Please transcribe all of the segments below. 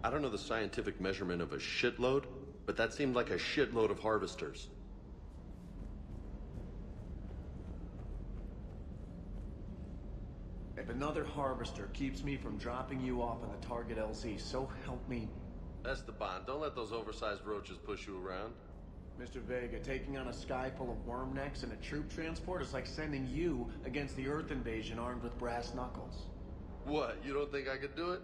I don't know the scientific measurement of a shitload, but that seemed like a shitload of harvesters. If another harvester keeps me from dropping you off on the target LZ, so help me. That's the bond. Don't let those oversized roaches push you around. Mr. Vega, taking on a sky full of worm necks and a troop transport is like sending you against the Earth invasion armed with brass knuckles. What, you don't think I could do it?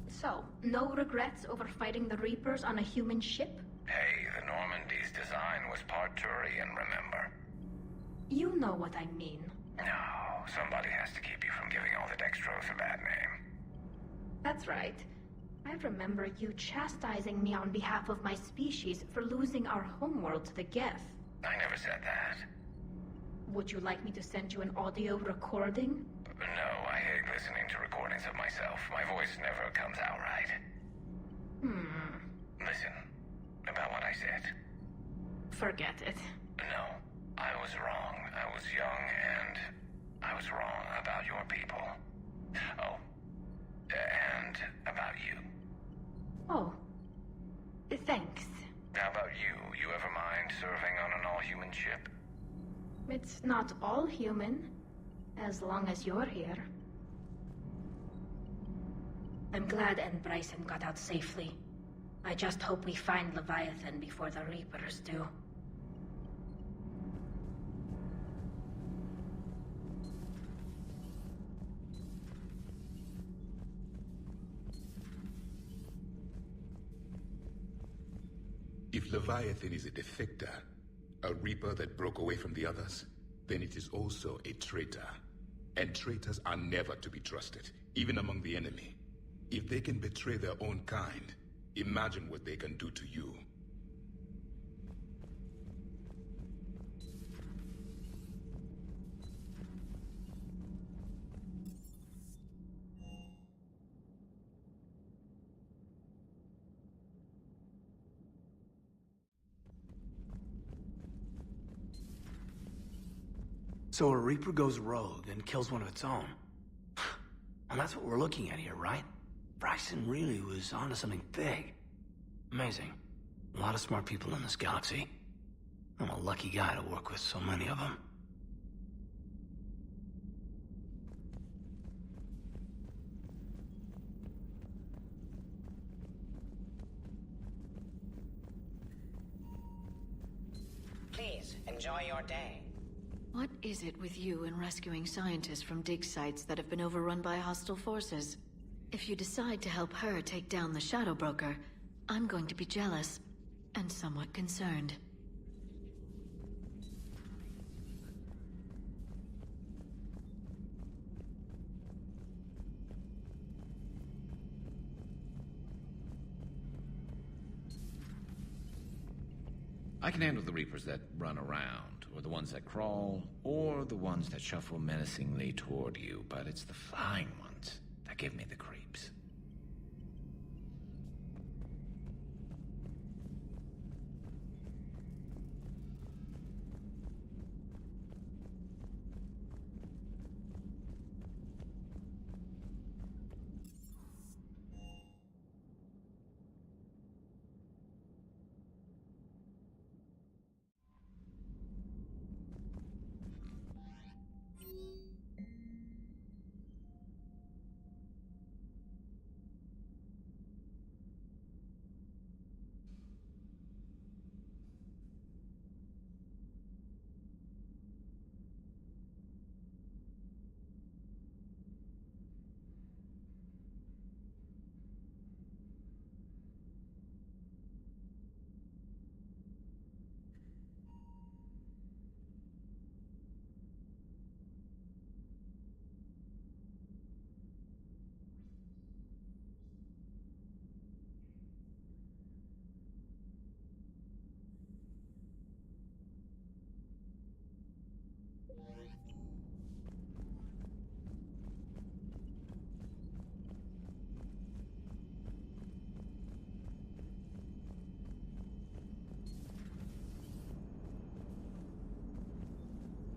So, no regrets over fighting the Reapers on a human ship? Hey, the Normandy's design was part Turian, remember? You know what I mean. No, somebody has to keep you from giving all the Dextros a bad name. That's right. I remember you chastising me on behalf of my species for losing our homeworld to the Geth. I never said that. Would you like me to send you an audio recording? No, I hate listening to recordings of myself. My voice never comes out right. Listen, about what I said. Forget it. No, I was wrong. I was young and I was wrong about your people. Oh, and about you. Oh. Thanks. How about you? You ever mind serving on an all-human ship? It's not all human, as long as you're here. I'm glad Ann Bryson got out safely. I just hope we find Leviathan before the Reapers do. If Leviathan is a defector, a Reaper that broke away from the others, then it is also a traitor. And traitors are never to be trusted, even among the enemy. If they can betray their own kind, imagine what they can do to you. So a Reaper goes rogue and kills one of its own. And that's what we're looking at here, right? Bryson really was onto something big. Amazing. A lot of smart people in this galaxy. I'm a lucky guy to work with so many of them. Please, enjoy your day. What is it with you and rescuing scientists from dig sites that have been overrun by hostile forces? If you decide to help her take down the Shadow Broker, I'm going to be jealous and somewhat concerned. I can handle the Reapers that run around, or the ones that crawl, or the ones that shuffle menacingly toward you, but it's the flying ones that give me the creeps.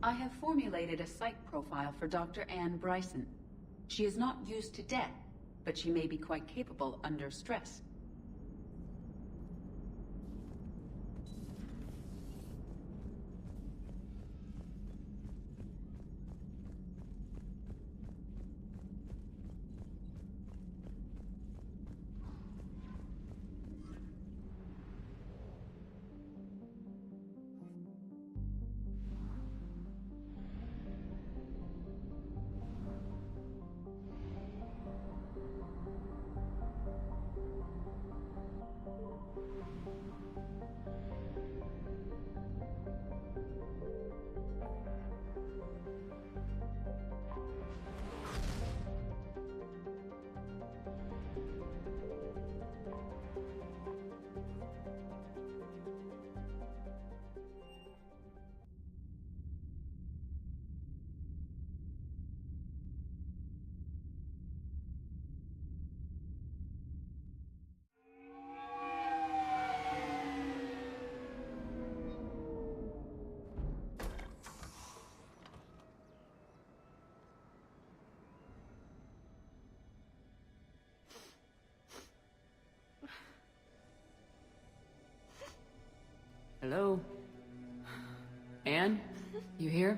I have formulated a psych profile for Dr. Anne Bryson. She is not used to death, but she may be quite capable under stress. Hello? Anne? You here?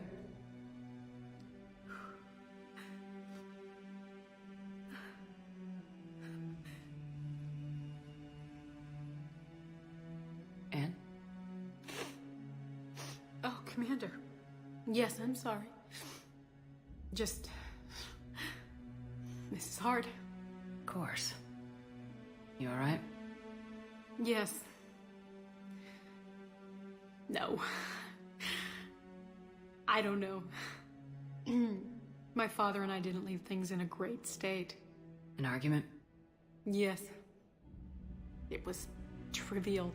Anne? Oh, Commander. Yes, I'm sorry. Just... This is hard. Of course. You alright? Yes. No. I don't know. My father and I didn't leave things in a great state. An argument? Yes. It was trivial.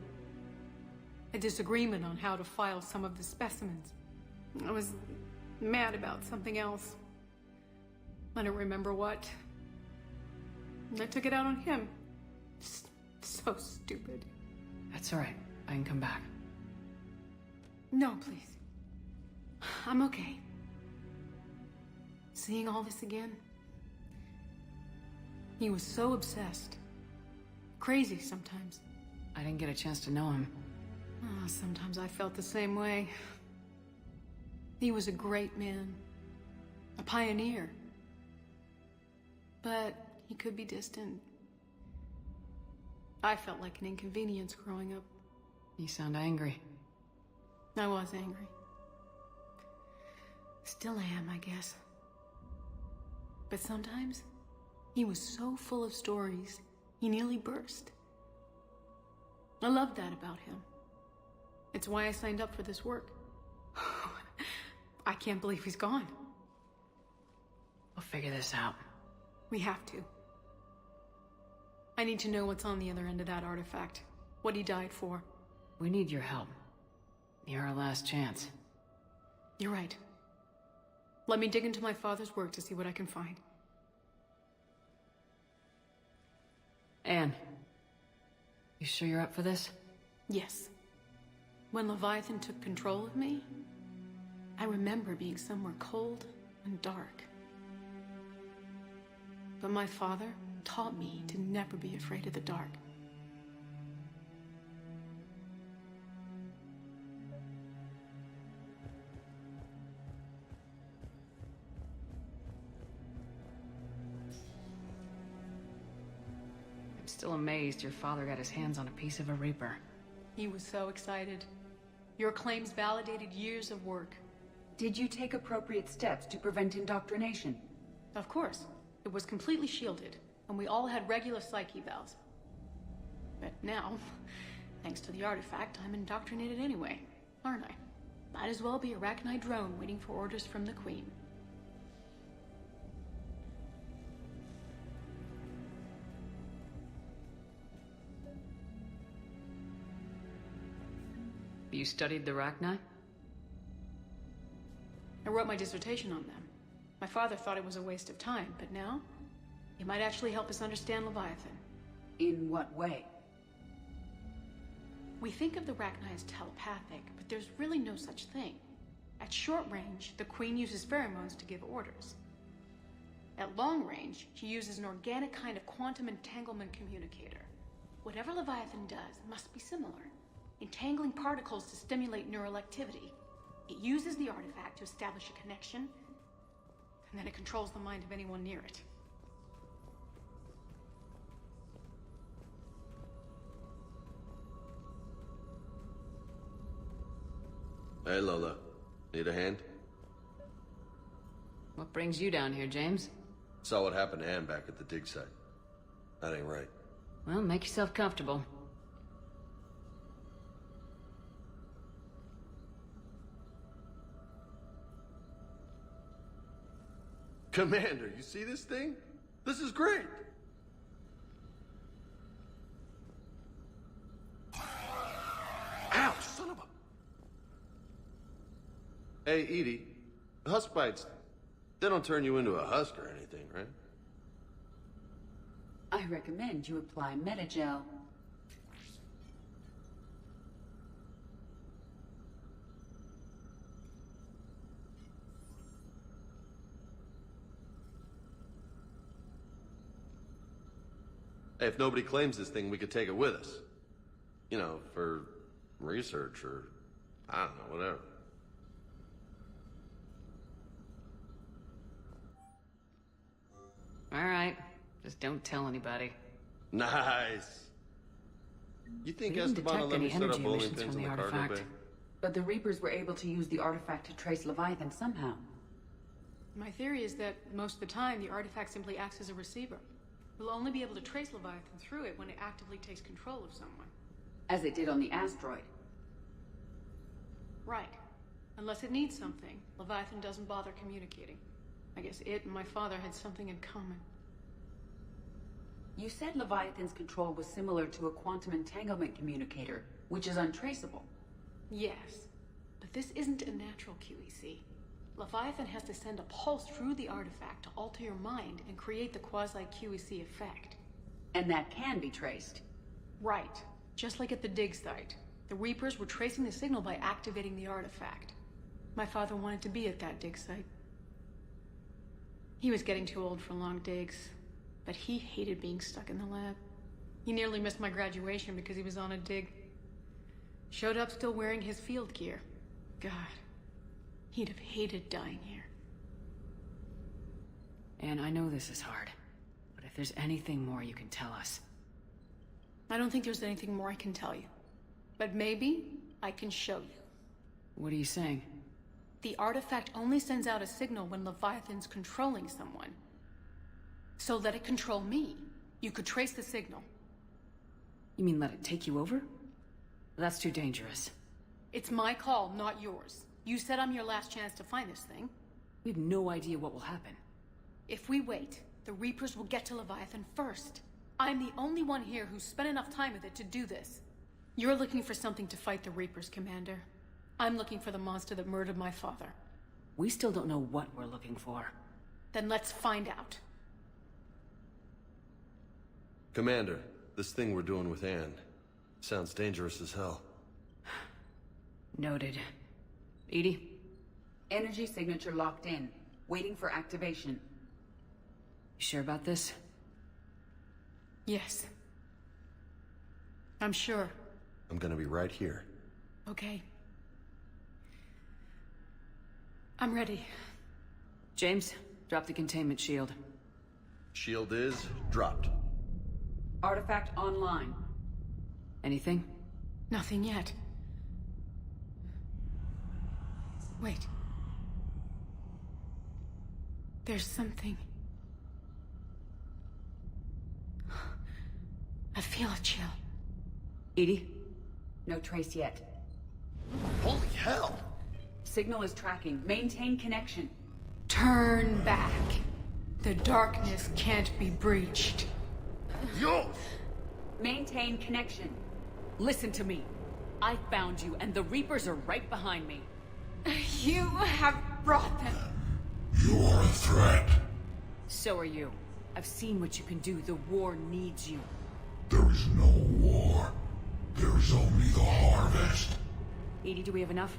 A disagreement on how to file some of the specimens. I was mad about something else. I don't remember what. And I took it out on him. So stupid. That's alright. I can come back. No, please. I'm okay. Seeing all this again? He was so obsessed. Crazy sometimes. I didn't get a chance to know him. Oh, sometimes I felt the same way. He was a great man. A pioneer. But he could be distant. I felt like an inconvenience growing up. You sound angry. I was angry. Still am, I guess. But sometimes, he was so full of stories, he nearly burst. I loved that about him. It's why I signed up for this work. I can't believe he's gone. We'll figure this out. We have to. I need to know what's on the other end of that artifact. What he died for. We need your help. You're our last chance. You're right. Let me dig into my father's work to see what I can find. Anne, you sure you're up for this? Yes. When Leviathan took control of me, I remember being somewhere cold and dark. But my father taught me to never be afraid of the dark. I'm still amazed your father got his hands on a piece of a Reaper. He was so excited. Your claims validated years of work. Did you take appropriate steps to prevent indoctrination? Of course. It was completely shielded, and we all had regular psych evals. But now, thanks to the artifact, I'm indoctrinated anyway, aren't I? Might as well be a Arachnite drone waiting for orders from the Queen. You studied the Arachnite? I wrote my dissertation on them. My father thought it was a waste of time, but now, it might actually help us understand Leviathan. In what way? We think of the Arachnite as telepathic, but there's really no such thing. At short range, the Queen uses pheromones to give orders. At long range, she uses an organic kind of quantum entanglement communicator. Whatever Leviathan does must be similar, entangling particles to stimulate neural activity. It uses the artifact to establish a connection, and then it controls the mind of anyone near it. Hey, Lola. Need a hand? What brings you down here, James? Saw what happened to Anne back at the dig site. That ain't right. Well, make yourself comfortable. Commander, you see this thing? This is great! Ow, son of a... Hey, Edie, husk bites, they don't turn you into a husk or anything, right? I recommend you apply Metagel. Hey, if nobody claims this thing, we could take it with us. You know, for research or, I don't know, whatever. All right. Just don't tell anybody. Nice. You think We didn't Esteban will detect let me any set up energy bowling emissions pins from in the the cargo artifact. bay? But the Reapers were able to use the artifact to trace Leviathan somehow. My theory is that most of the time, the artifact simply acts as a receiver. We'll only be able to trace Leviathan through it when it actively takes control of someone. As it did on the asteroid. Right. Unless it needs something, Leviathan doesn't bother communicating. I guess it and my father had something in common. You said Leviathan's control was similar to a quantum entanglement communicator, which is untraceable. Yes, but this isn't a natural QEC. Leviathan has to send a pulse through the artifact to alter your mind and create the quasi-QEC effect. And that can be traced. Right. Just like at the dig site. The Reapers were tracing the signal by activating the artifact. My father wanted to be at that dig site. He was getting too old for long digs, but he hated being stuck in the lab. He nearly missed my graduation because he was on a dig. Showed up still wearing his field gear. God, he'd have hated dying here. And I know this is hard, but if there's anything more you can tell us. I don't think there's anything more I can tell you. But maybe I can show you. What are you saying? The artifact only sends out a signal when Leviathan's controlling someone. So let it control me. You could trace the signal. You mean let it take you over? That's too dangerous. It's my call, not yours. You said I'm your last chance to find this thing. We have no idea what will happen. If we wait, the Reapers will get to Leviathan first. I'm the only one here who's spent enough time with it to do this. You're looking for something to fight the Reapers, Commander. I'm looking for the monster that murdered my father. We still don't know what we're looking for. Then let's find out. Commander, this thing we're doing with Anne sounds dangerous as hell. Noted. Edie? Energy signature locked in, waiting for activation. You sure about this? Yes. I'm sure. I'm gonna be right here. Okay. I'm ready. James, drop the containment shield. Shield is dropped. Artifact online. Anything? Nothing yet. Wait. There's something. I feel a chill. Edie? No trace yet. Holy hell! Signal is tracking. Maintain connection. Turn back. The darkness can't be breached. Yo! Maintain connection. Listen to me. I found you, and the Reapers are right behind me. You have brought them. You are a threat. So are you. I've seen what you can do. The war needs you. There is no war. There is only the harvest. Edie, do we have enough?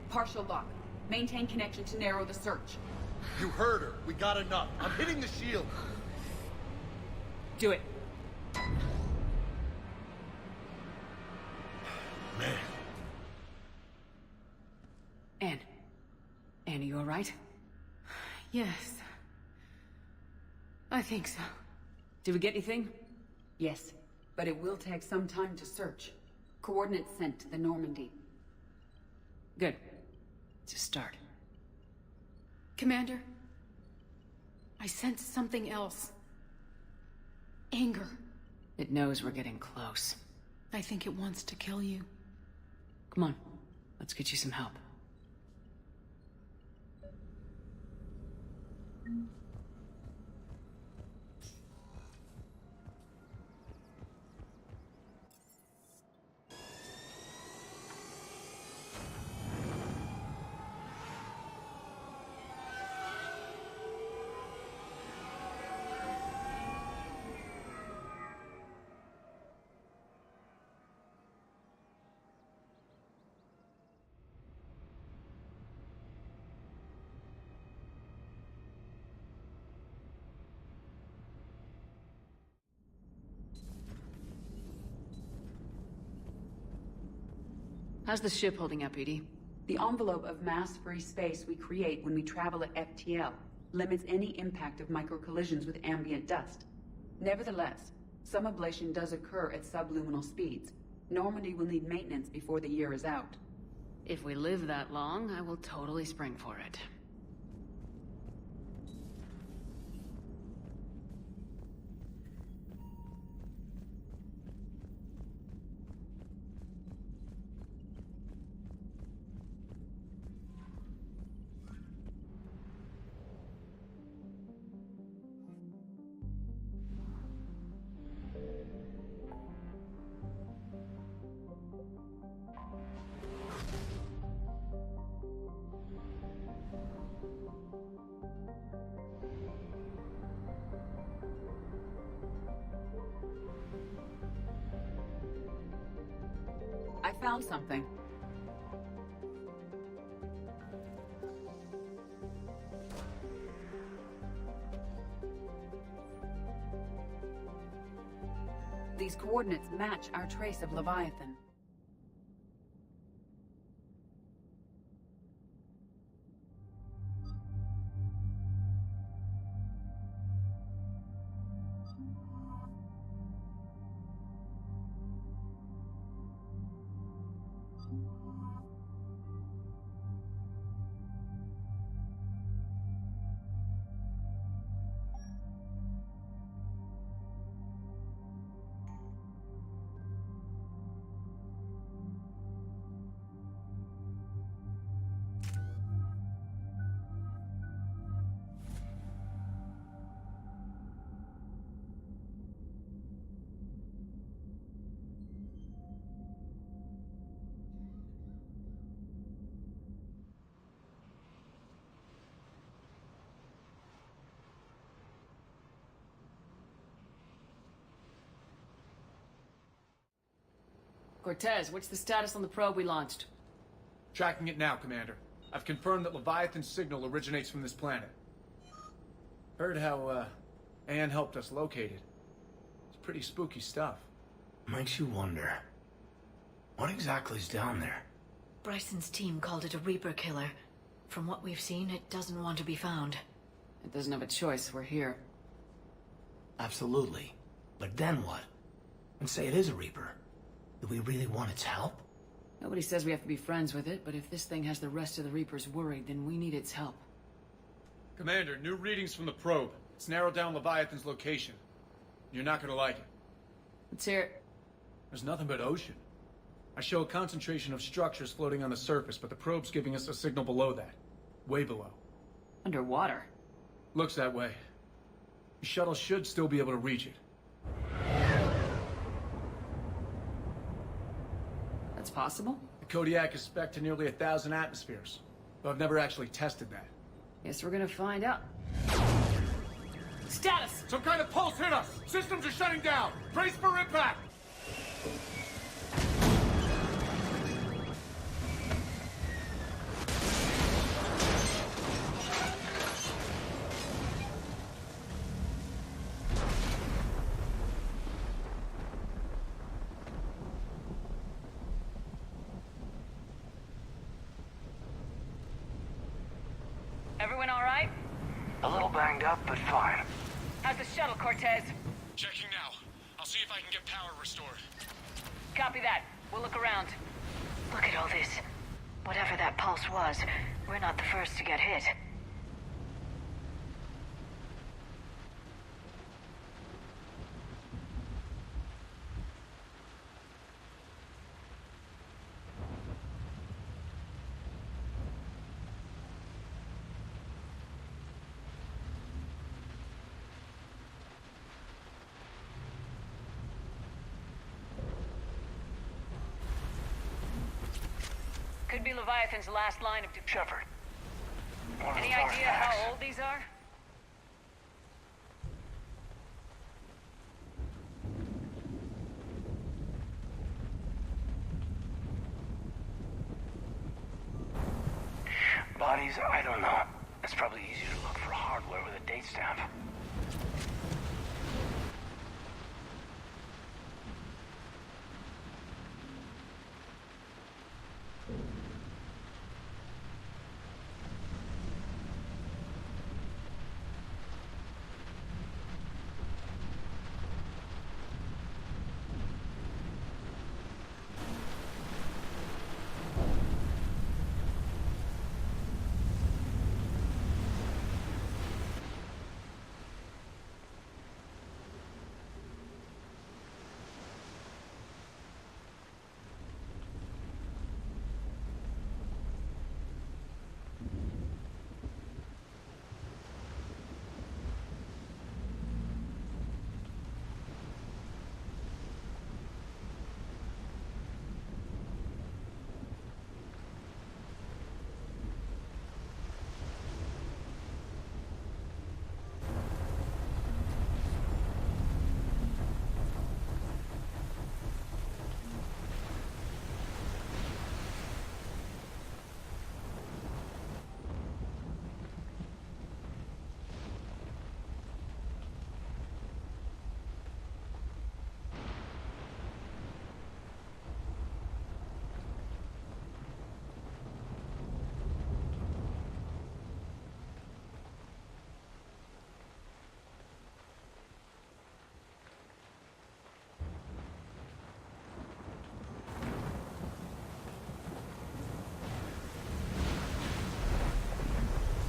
Partial lock. Maintain connection to narrow the search. You heard her. We got enough. I'm hitting the shield. Do it. Man. Anne, are you alright? Yes. I think so. Did we get anything? Yes, but it will take some time to search. Coordinates sent to the Normandy. Good. It's a start. Commander, I sense something else. Anger. It knows we're getting close. I think it wants to kill you. Come on, let's get you some help. How's the ship holding up, Edie? The envelope of mass-free space we create when we travel at FTL limits any impact of microcollisions with ambient dust. Nevertheless, some ablation does occur at subluminal speeds. Normandy will need maintenance before the year is out. If we live that long, I will totally spring for it. I found something. These coordinates match our trace of Leviathan. Cortez, what's the status on the probe we launched? Tracking it now, Commander. I've confirmed that Leviathan's signal originates from this planet. Heard how, Anne helped us locate it. It's pretty spooky stuff. Makes you wonder. What exactly is down there? Bryson's team called it a Reaper killer. From what we've seen, it doesn't want to be found. It doesn't have a choice, we're here. Absolutely. But then what? And say it is a Reaper. Do we really want its help? Nobody says we have to be friends with it, but if this thing has the rest of the Reapers worried, then we need its help. Commander, new readings from the probe. It's narrowed down Leviathan's location. You're not gonna like it. Let's hear it. There's nothing but ocean. I show a concentration of structures floating on the surface, but the probe's giving us a signal below that. Way below. Underwater? Looks that way. The shuttle should still be able to reach it. That's possible? The Kodiak is spec'd to nearly 1,000 atmospheres, but I've never actually tested that. Guess we're gonna find out. Status! Some kind of pulse hit us! Systems are shutting down! Brace for impact! Everyone all right? A little banged up, but fine. How's the shuttle, Cortez? Checking now. I'll see if I can get power restored. Copy that. We'll look around. Look at all this. Whatever that pulse was, we're not the first to get hit. Could be Leviathan's last line of... Shepard. Any idea how old these are? Bodies, I don't know. It's probably easier to look for hardware with a date stamp.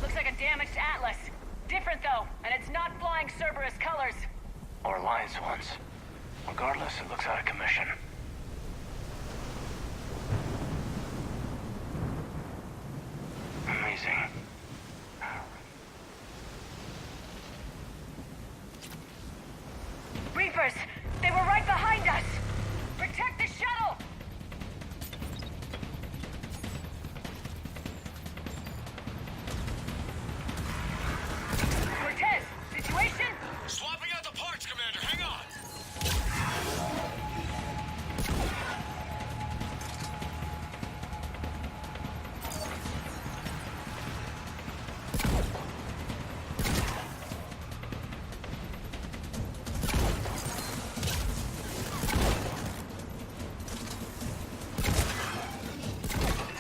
Looks like a damaged Atlas. Different though, and it's not flying Cerberus colors. Or Alliance ones. Regardless, it looks out of commission. Amazing. Reapers! They were right behind us! Protect the shuttle! Cortez, situation? Swapping out the parts, Commander. Hang on.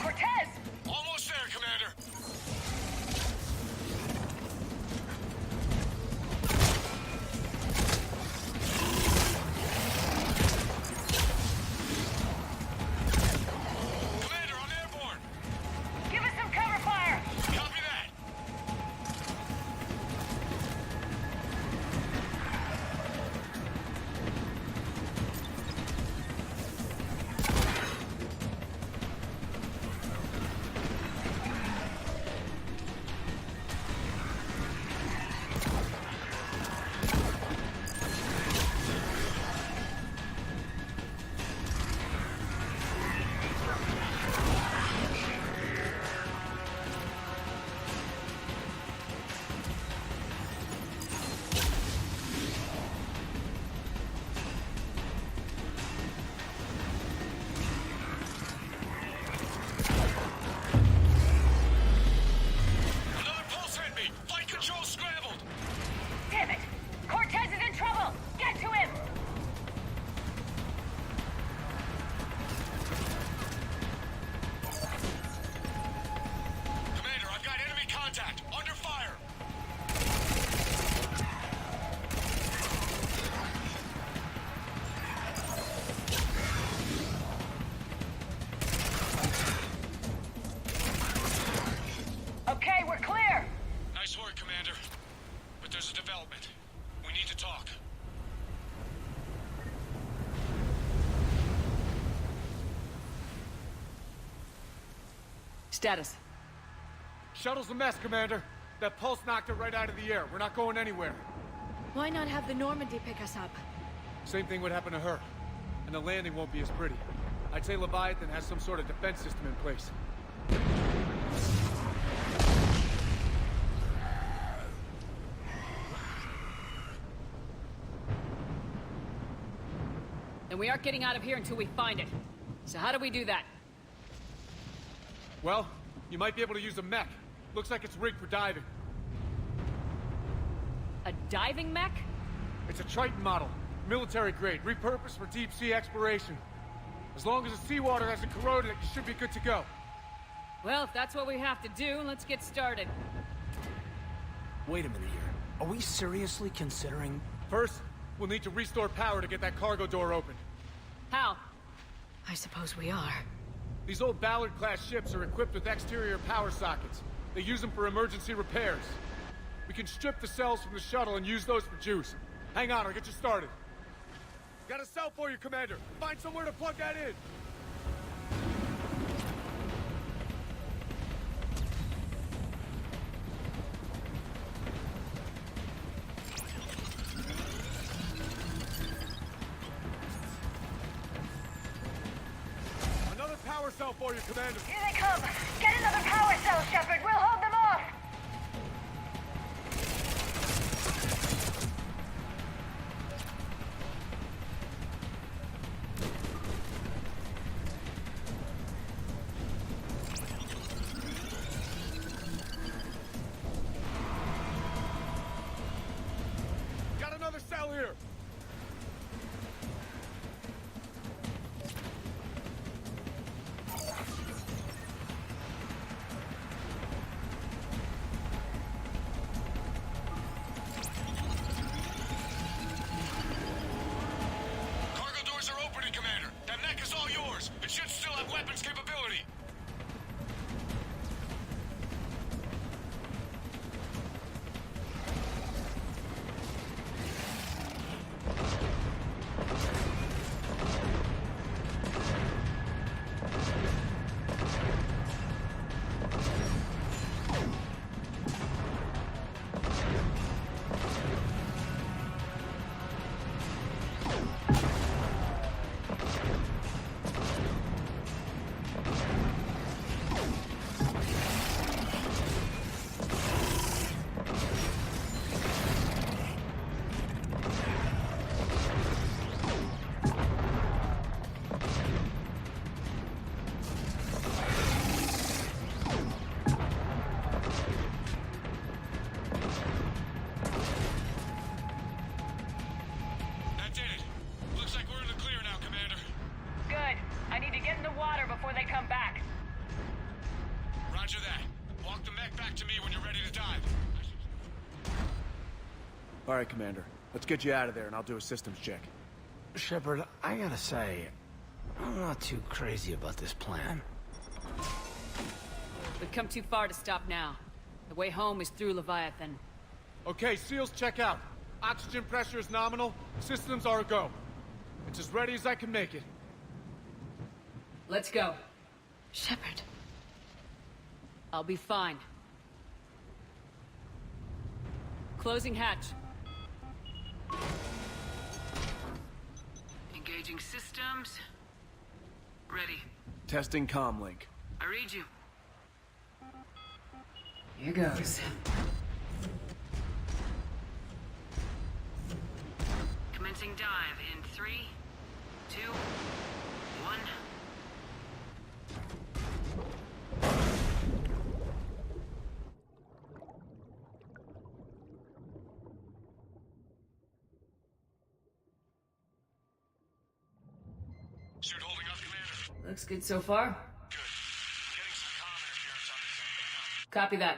Cortez! Almost there, Commander. Status. Shuttle's a mess, Commander. That pulse knocked it right out of the air. We're not going anywhere. Why not have the Normandy pick us up? Same thing would happen to her. And the landing won't be as pretty. I'd say Leviathan has some sort of defense system in place. And we aren't getting out of here until we find it. So how do we do that? Well, you might be able to use a mech. Looks like it's rigged for diving. A diving mech? It's a Triton model. Military grade, repurposed for deep sea exploration. As long as the seawater hasn't corroded it, you should be good to go. Well, if that's what we have to do, let's get started. Wait a minute here. Are we seriously considering... First, we'll need to restore power to get that cargo door open. How? I suppose we are. These old Ballard-class ships are equipped with exterior power sockets. They use them for emergency repairs. We can strip the cells from the shuttle and use those for juice. Hang on, I'll get you started. Got a cell for you, Commander. Find somewhere to plug that in. Another power cell for you, Commander. Here they come! Get another power cell, Shepard! We'll hold them off! Got another cell here. Cargo doors are opening, Commander. That mech is all yours. It should still have weapons capability. That did it. Looks like we're in the clear now, Commander. Good. I need to get in the water before they come back. Roger that. Walk the mech back to me when you're ready to dive. All right, Commander. Let's get you out of there, and I'll do a systems check. Shepard, I gotta say, I'm not too crazy about this plan. We've come too far to stop now. The way home is through Leviathan. Okay, SEALs check out. Oxygen pressure is nominal. Systems are a go. It's as ready as I can make it. Let's go. Shepard. I'll be fine. Closing hatch. Engaging systems. Ready. Testing comlink. I read you. Here goes. Commencing dive in 3, 2, 1. Suit holding up, Commander. Looks good so far. Good. Getting some comm interference on this end. Copy that.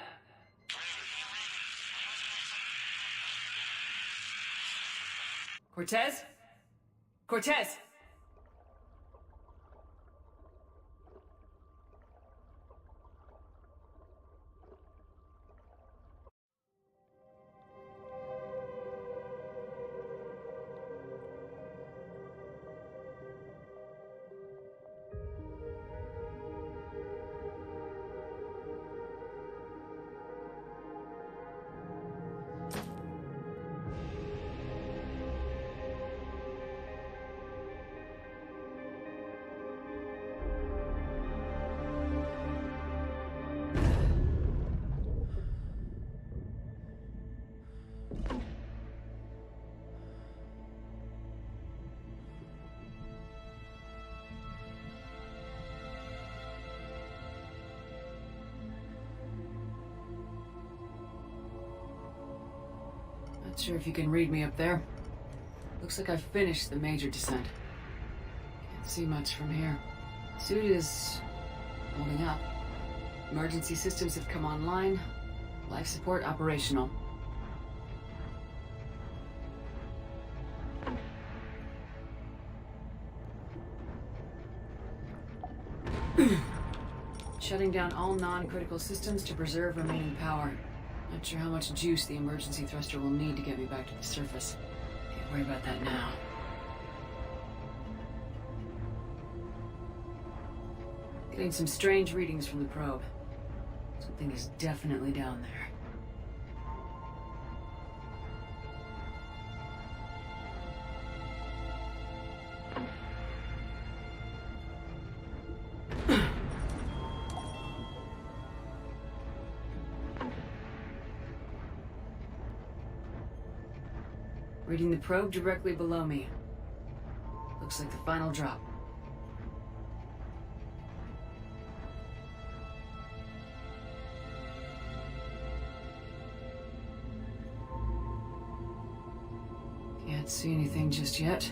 Cortez? Cortez! Not sure if you can read me up there. Looks like I've finished the major descent. Can't see much from here. Suit is holding up. Emergency systems have come online. Life support operational. Shutting down all non-critical systems to preserve remaining power. Not sure how much juice the emergency thruster will need to get me back to the surface. Can't worry about that now. Getting some strange readings from the probe. Something is definitely down there. Reading the probe directly below me. Looks like the final drop. Can't see anything just yet.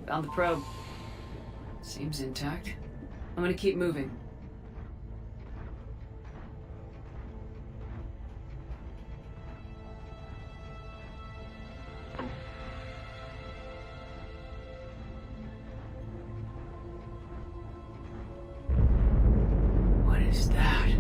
Found the probe. Seems intact. I'm gonna keep moving. What is that?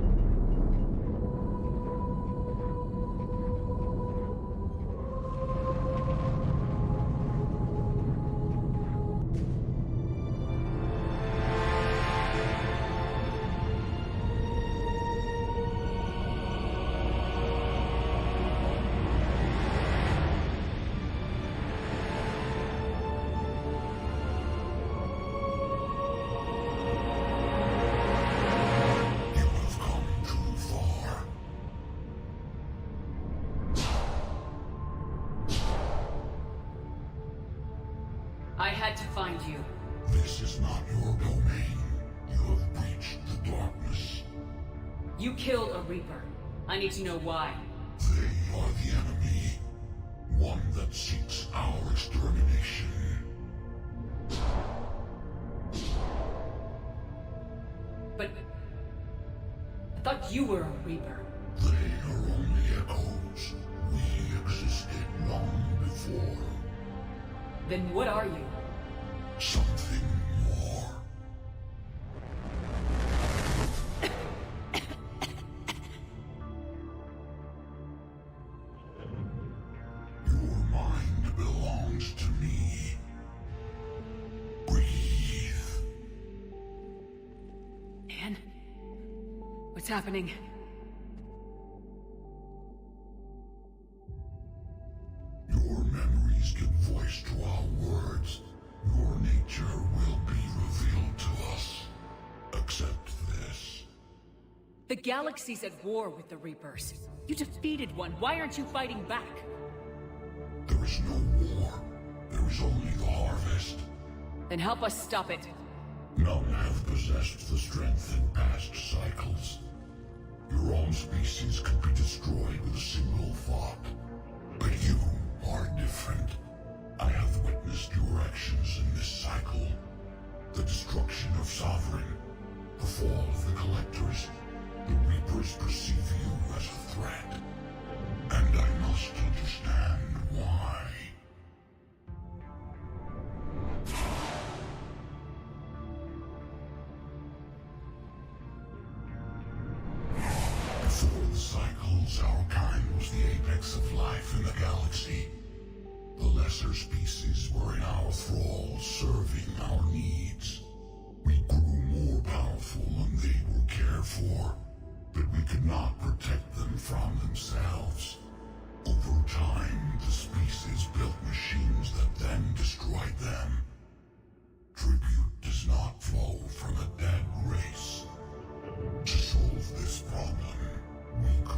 I had to find you. This is not your domain. You have breached the darkness. You killed a Reaper. I need to know why. They are the enemy. One that seeks our extermination. But I thought you were a Reaper. They are only echoes. We existed long before. Then what are you? Something more. Your mind belongs to me. Breathe. Anne? What's happening? Your memories give voice to our words. Your nature will be revealed to us. Accept this. The galaxy's at war with the Reapers. You defeated one. Why aren't you fighting back? There is no war. There is only the harvest. Then help us stop it. None have possessed the strength in past cycles. Your own species could be destroyed with a single thought. But you are different. I have witnessed your actions in this cycle. The destruction of Sovereign, the fall of the Collectors. The Reapers perceive you as a threat. And I must understand why. Before the cycles, our kind was the apex of life in the galaxy. The lesser species were in our thrall, serving our needs. We grew more powerful and they were cared for, but we could not protect them from themselves. Over time, the species built machines that then destroyed them. Tribute does not flow from a dead race. To solve this problem, we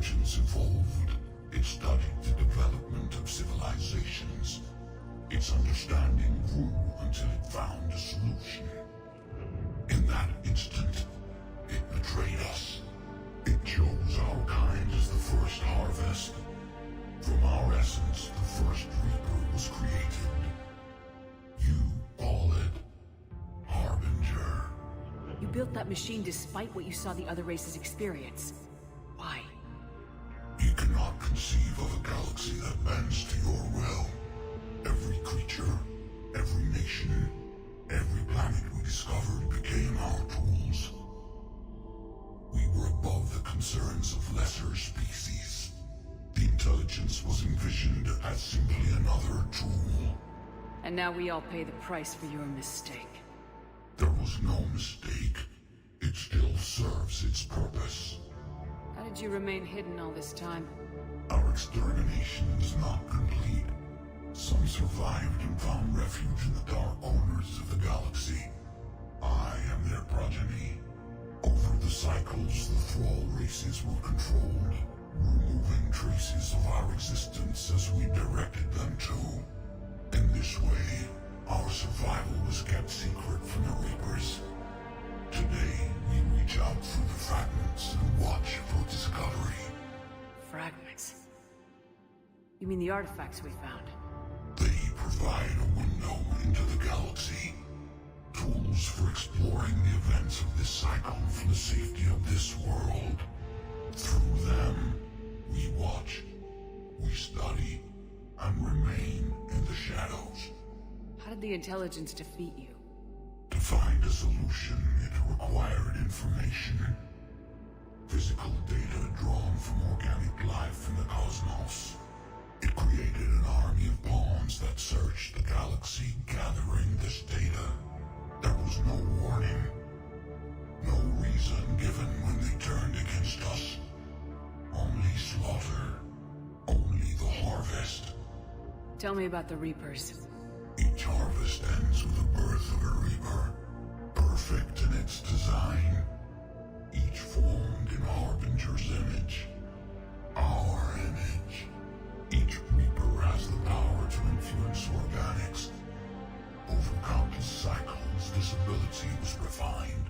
intelligence evolved, it studied the development of civilizations. Its understanding grew until it found a solution. In that instant, it betrayed us. It chose our kind as the first harvest. From our essence, the first Reaper was created. You call it Harbinger. You built that machine despite what you saw the other races experience. Why? You cannot conceive of a galaxy that bends to your will. Every creature, every nation, every planet we discovered became our tools. We were above the concerns of lesser species. The intelligence was envisioned as simply another tool. And now we all pay the price for your mistake. There was no mistake. It still serves its purpose. How did you remain hidden all this time? Our extermination is not complete. Some survived and found refuge in the dark corners of the galaxy. I am their progeny. Over the cycles, the Thrall races were controlled, removing traces of our existence as we directed them to. In this way, our survival was kept secret from the Reapers. Today, we reach out through the fragments and watch for discovery. Fragments? You mean the artifacts we found? They provide a window into the galaxy. Tools for exploring the events of this cycle from the safety of this world. Through them, we watch, we study, and remain in the shadows. How did the intelligence defeat you? To find a solution, it required information. Physical data drawn from organic life in the cosmos. It created an army of pawns that searched the galaxy, gathering this data. There was no warning. No reason given when they turned against us. Only slaughter. Only the harvest. Tell me about the Reapers. Each harvest ends with the birth of a Reaper. Perfect in its design. Each formed in Harbinger's image. Our image. Each Reaper has the power to influence organics. Over countless cycles, this ability was refined,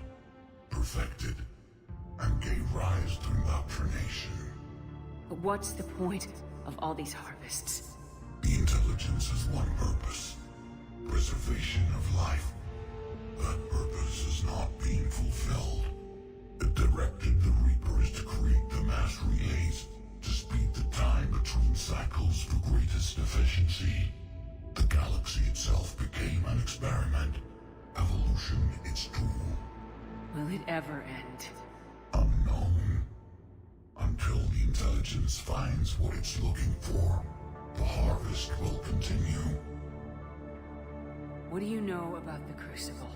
perfected, and gave rise to indoctrination. But what's the point of all these harvests? The intelligence has one purpose. Preservation of life. That purpose is not being fulfilled. It directed the Reapers to create the mass relays to speed the time between cycles for greatest efficiency. The galaxy itself became an experiment. Evolution its tool. Will it ever end? Unknown. Until the intelligence finds what it's looking for, the harvest will continue. What do you know about the Crucible?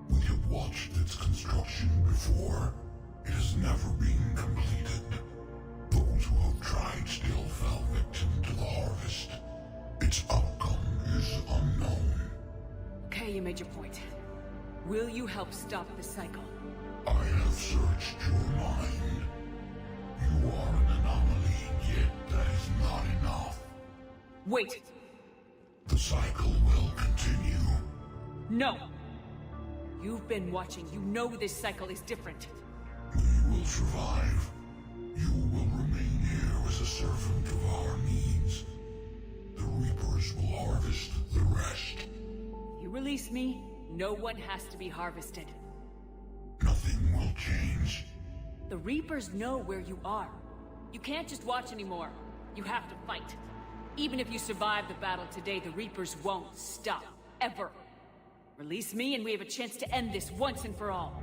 We have watched its construction before. It has never been completed. Those who have tried still fell victim to the harvest. Its outcome is unknown. Okay, you made your point. Will you help stop the cycle? I have searched your mind. You are an anomaly, yet that is not enough. Wait! The cycle will continue. No! You've been watching. You know this cycle is different. We will survive. You will remain here as a servant of our needs. The Reapers will harvest the rest. You release me, no one has to be harvested. Nothing will change. The Reapers know where you are. You can't just watch anymore. You have to fight. Even if you survive the battle today, the Reapers won't stop. Ever. Release me and we have a chance to end this once and for all.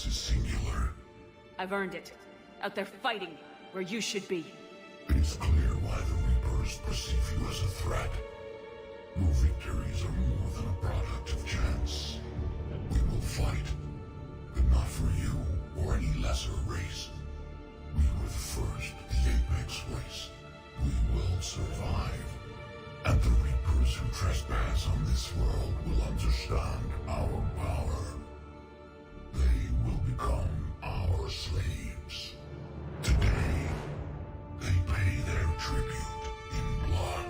Is singular. I've earned it. Out there fighting, where you should be. It is clear why the Reapers perceive you as a threat. Your victories are more than a product of chance. We will fight, but not for you or any lesser race. We were the first, the Apex race. We will survive. And the Reapers who trespass on this world will understand our power. They will become our slaves. Today, they pay their tribute in blood.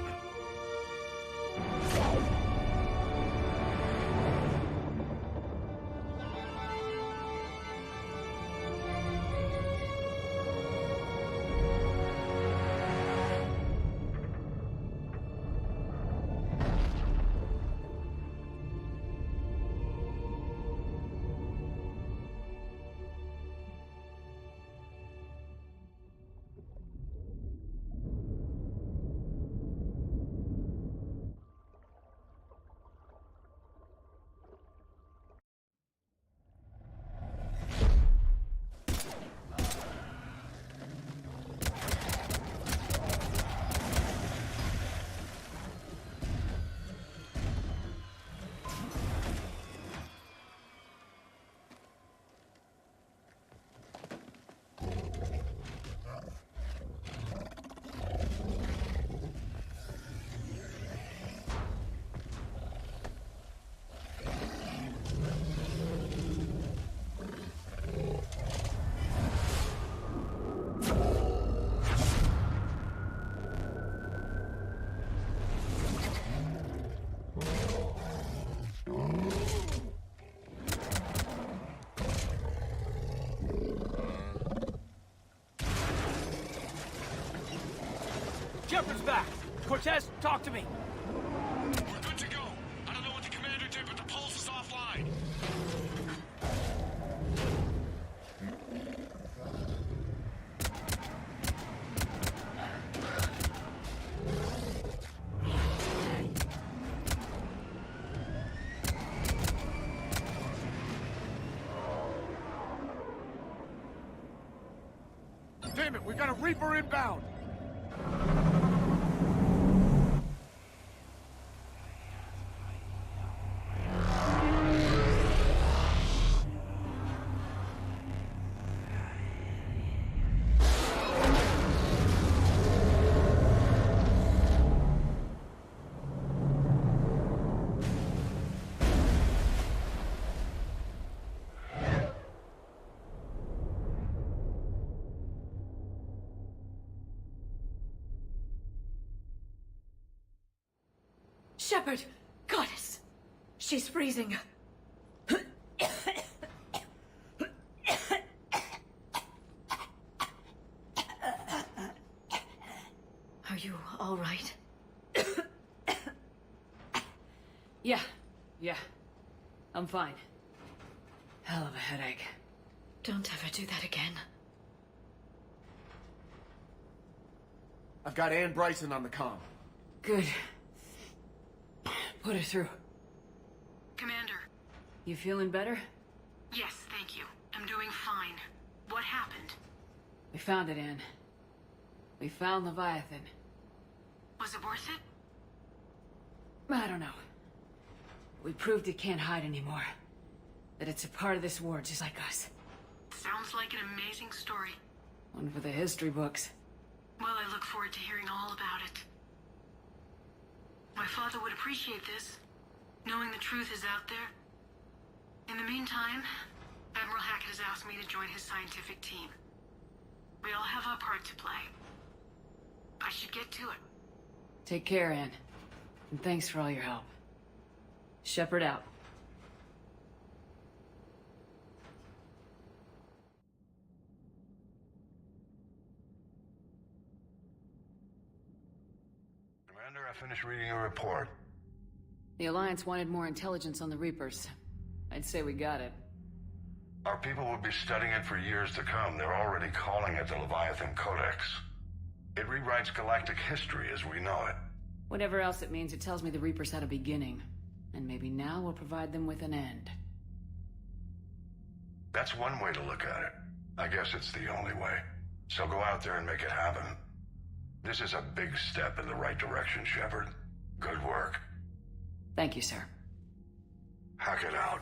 Shepard's back! Cortez, talk to me! We're good to go. I don't know what the commander did, but the pulse is offline. Damn it, we got a Reaper inbound! Shepard! Goddess! She's freezing. Are you all right? Yeah. I'm fine. Hell of a headache. Don't ever do that again. I've got Ann Bryson on the comm. Good. Put her through. Commander. You feeling better? Yes, thank you. I'm doing fine. What happened? We found it, Ann. We found Leviathan. Was it worth it? I don't know. We proved it can't hide anymore. That it's a part of this war, just like us. Sounds like an amazing story. One for the history books. Well, I look forward to hearing all about it. My father would appreciate this, knowing the truth is out there. In the meantime, Admiral Hackett has asked me to join his scientific team. We all have our part to play. I should get to it. Take care, Ann. And thanks for all your help. Shepard out. Commander, I finished reading your report. The Alliance wanted more intelligence on the Reapers. I'd say we got it. Our people will be studying it for years to come. They're already calling it the Leviathan Codex. It rewrites galactic history as we know it. Whatever else it means, it tells me the Reapers had a beginning. And maybe now we'll provide them with an end. That's one way to look at it. I guess it's the only way. So go out there and make it happen. This is a big step in the right direction, Shepard. Good work. Thank you, sir. Hack it out.